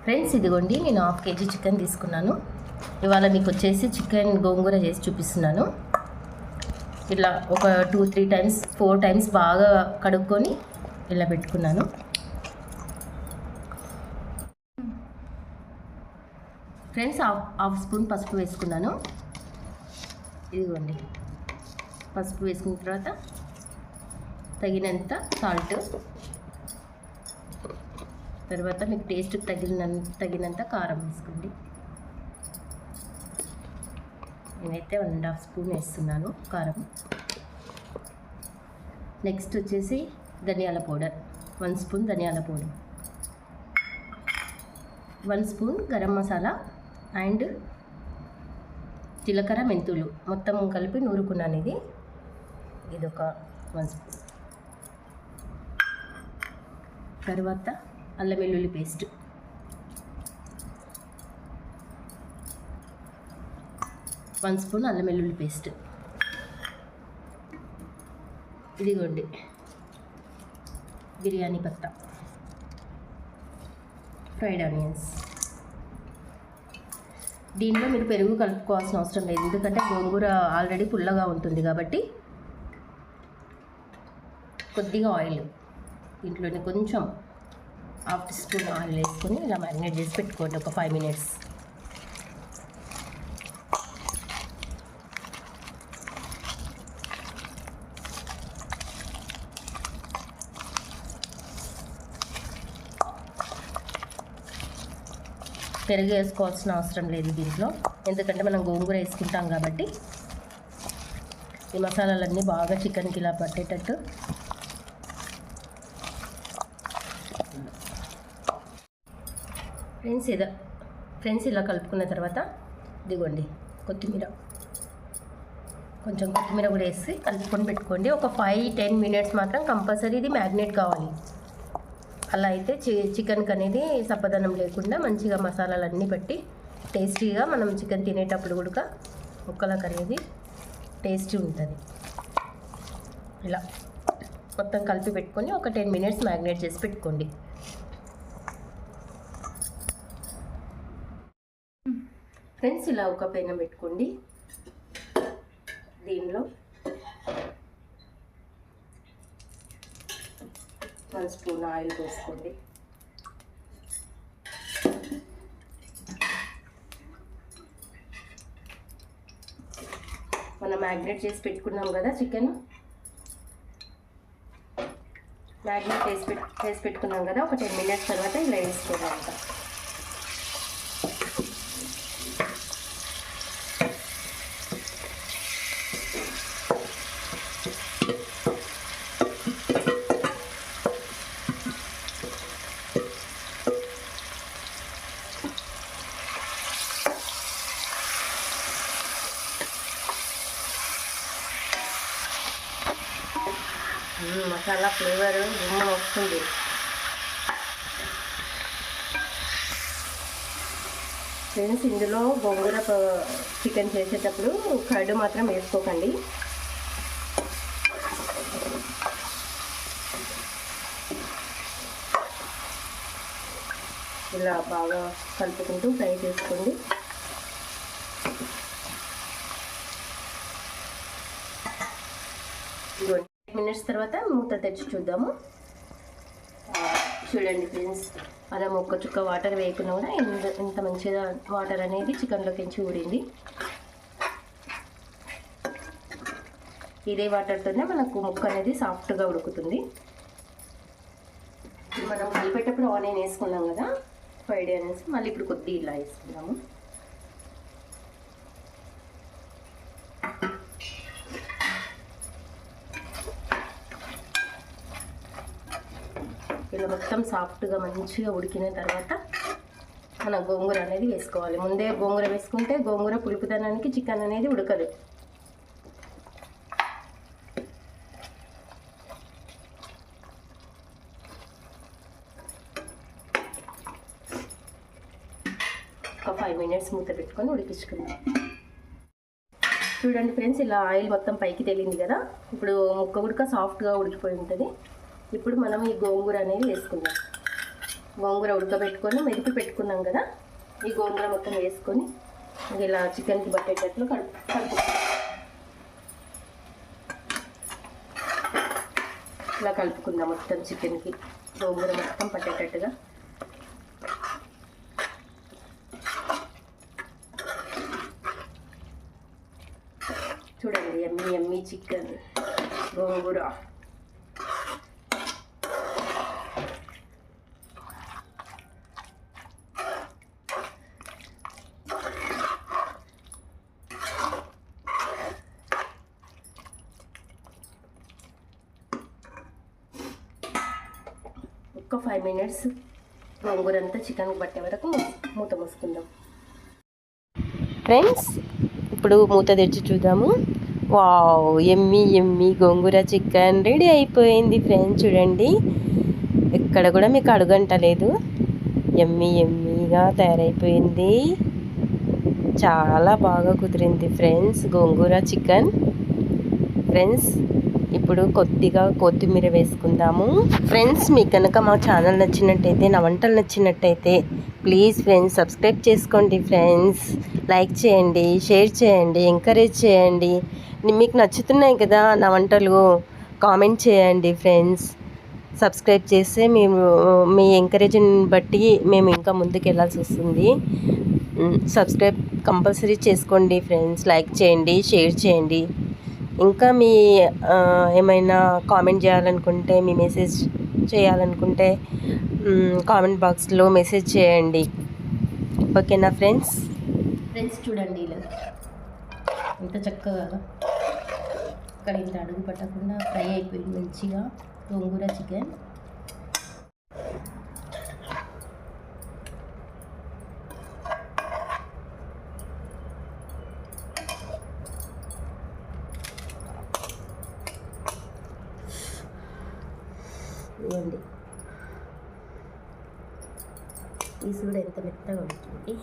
Friends ఇదిగోండి, నేను 1/2 kg chicken తీసుకున్నాను. ఇవాళ మీకు వచ్చేసి చికెన్ గోంగూర చేసి చూపిస్తున్నాను. ఇలా ఒక 2-3 టైమ్స్ 4 టైమ్స్ బాగా కడుక్కొని ఇలా పెట్టుకున్నాను. ఫ్రెండ్స్ హాఫ్ స్పూన్ పసుపు వేసుకున్నాను. ఇదిగోండి, పసుపు వేసుకున్న తర్వాత తగినంత సాల్ట్, తర్వాత మీకు టేస్ట్కి తగినంత కారం వేసుకోండి. నేనైతే 1.5 స్పూన్ వేస్తున్నాను కారం. నెక్స్ట్ వచ్చేసి ధనియాల పౌడర్, 1 స్పూన్ ధనియాల powder, 1 spoon garam masala and జీలకర్ర మెంతులు మొత్తం కలిపి నూరుకున్నాను. ఇది ఒక 1 స్పూన్. తర్వాత అల్లం వెల్లుల్లి పేస్ట్, 1 స్పూన్ అల్లం వెల్లుల్లి పేస్ట్. ఇదిగోండి బిర్యానీ పత్తా, ఫ్రైడ్ ఆనియన్స్. దీంట్లో మీరు పెరుగు కలుపుకోవాల్సిన అవసరం లేదు, ఎందుకంటే గోంగూర ఆల్రెడీ పుల్లగా ఉంటుంది కాబట్టి. కొద్దిగా ఆయిల్, దీంట్లోనే కొంచెం 1/2 స్పూన్ ఆయిల్ వేసుకొని ఇలా మ్యారినేట్ చేసి పెట్టుకోండి ఒక 5 minutes. పెరుగు వేసుకోవాల్సిన అవసరం లేదు దీంట్లో, ఎందుకంటే మనం గోంగూర వేసుకుంటాం కాబట్టి. ఈ మసాలాలన్నీ బాగా చికెన్కి ఇలా పట్టేటట్టు ఫ్రెండ్స్ ఇలా కలుపుకున్న తర్వాత ఇదిగోండి కొత్తిమీర, కొంచెం కొత్తిమీర కూడా వేసి కలుపుకొని పెట్టుకోండి. ఒక 5-10 minutes మాత్రం కంపల్సరీ ఇది మ్యాగ్నేట్ కావాలి. అలా అయితే చికెన్కి అనేది సప్పదనం లేకుండా మంచిగా మసాలాలన్నీ పట్టి టేస్టీగా మనం చికెన్ తినేటప్పుడు కూడా ముక్కలకు అనేది టేస్టీ ఉంటుంది. ఇలా మొత్తం కలిపి పెట్టుకొని ఒక 10 minutes మ్యాగ్నేట్ చేసి పెట్టుకోండి. ఫ్రెండ్స్ ఇలా ఒక పెనం పెట్టుకోండి. దీనిలో 1 స్పూన్ ఆయిల్ పోసుకోండి. మనం మ్యాగ్నేట్ చేసి పెట్టుకున్నాం కదా చికెన్, మ్యాగ్నేట్ చేసి పెట్టుకున్నాం కదా, ఒక 10 minutes తర్వాత ఇలా వేసుకోవాలంట. మసాలా ఫ్లేవర్ గుమ్మ వస్తుంది. ఫ్రెండ్స్ ఇందులో గోంగూర చికెన్ చేసేటప్పుడు కర్డ్ మాత్రం వేసుకోకండి. ఇలా బాగా కలుపుకుంటూ ఫ్రై చేసుకోండి. minutes తర్వాత మూత తెచ్చి చూద్దాము. చూడండి ఫ్రెండ్స్, అలా ఒక్క చుక్క వాటర్ వేయకుండా కూడా ఎంత మంచిగా వాటర్ అనేది చికెన్లోకి ఊడింది. ఇదే వాటర్తోనే మనకు ముక్క అనేది సాఫ్ట్గా ఉడుకుతుంది. మనం కలిపేటప్పుడు ఆనియన్ వేసుకున్నాం కదా, ఫ్రైడ్ ఆనియన్స్, మళ్ళీ ఇప్పుడు కొద్దిగా ఇలా వేసుకున్నాము. ఇలా మొత్తం సాఫ్ట్గా మంచిగా ఉడికిన తర్వాత మన గోంగూర అనేది వేసుకోవాలి. ముందే గోంగూర వేసుకుంటే గోంగూర పులుపుదనానికి చికెన్ అనేది ఉడకదు. ఒక 5 minutes మూత పెట్టుకొని ఉడికించుకుందాం. చూడండి ఫ్రెండ్స్, ఇలా ఆయిల్ మొత్తం పైకి తేలింది కదా, ఇప్పుడు ముక్క ఉడక సాఫ్ట్గా ఉడికిపోయి ఉంటుంది. ఇప్పుడు మనం ఈ గోంగూర అనేది వేసుకుందాం. గోంగూర ఉడకబెట్టుకొని మెదిపి పెట్టుకున్నాం కదా, ఈ గోంగూర మొత్తం వేసుకొని ఇలా చికెన్కి పట్టేటట్లు కలుపు ఇలా కలుపుకుందాం. మొత్తం చికెన్కి గోంగూర మొత్తం పట్టేటట్టుగా. చూడండి, ఎమ్మి ఎమ్మి చికెన్ గోంగూర. ఒక 5 minutes గోంగూర అంతా చికెన్కి పట్టే వరకు మూత మూసుకుందాం. ఫ్రెండ్స్, ఇప్పుడు మూత తెరిచి చూద్దాము. వావ్, ఎమ్మి ఎమ్మి గోంగూర చికెన్ రెడీ అయిపోయింది ఫ్రెండ్స్. చూడండి, ఎక్కడ కూడా మీకు అడుగంటలేదు. ఎమ్మి ఎమ్మిగా తయారైపోయింది. చాలా బాగా కుదిరింది ఫ్రెండ్స్ గోంగూర చికెన్. ఫ్రెండ్స్, ఇప్పుడు కొద్దిగా కొత్తిమీర వేసుకుందాము. ఫ్రెండ్స్, మీకు కనుక మా ఛానల్ నచ్చినట్టయితే, నా వంటలు నచ్చినట్టయితే ప్లీజ్ ఫ్రెండ్స్ సబ్స్క్రైబ్ చేసుకోండి. ఫ్రెండ్స్, లైక్ చేయండి, షేర్ చేయండి, ఎంకరేజ్ చేయండి. మీకు నచ్చుతున్నాయి కదా నా వంటలు, కామెంట్ చేయండి ఫ్రెండ్స్. సబ్స్క్రైబ్ చేస్తే మేము మీ ఎంకరేజ్ని బట్టి మేము ఇంకా ముందుకు వెళ్ళాల్సి వస్తుంది. సబ్స్క్రైబ్ కంపల్సరీ చేసుకోండి ఫ్రెండ్స్. లైక్ చేయండి, షేర్ చేయండి. ఇంకా మీ ఏమైనా కామెంట్ చేయాలనుకుంటే, మీ మెసేజ్ చేయాలనుకుంటే కామెంట్ బాక్స్లో మెసేజ్ చేయండి. ఓకేనా ఫ్రెండ్స్? చూడండి, ఇలా ఎంత చక్కగా ఇక్కడ ఇంత అడుగు పట్టకుండా ఫ్రై అయిపోయింది మంచిగా గోంగూర చికెన్. ఇవ్వండి, పీస్ కూడా ఎంత మెత్తగా ఉంటుంది.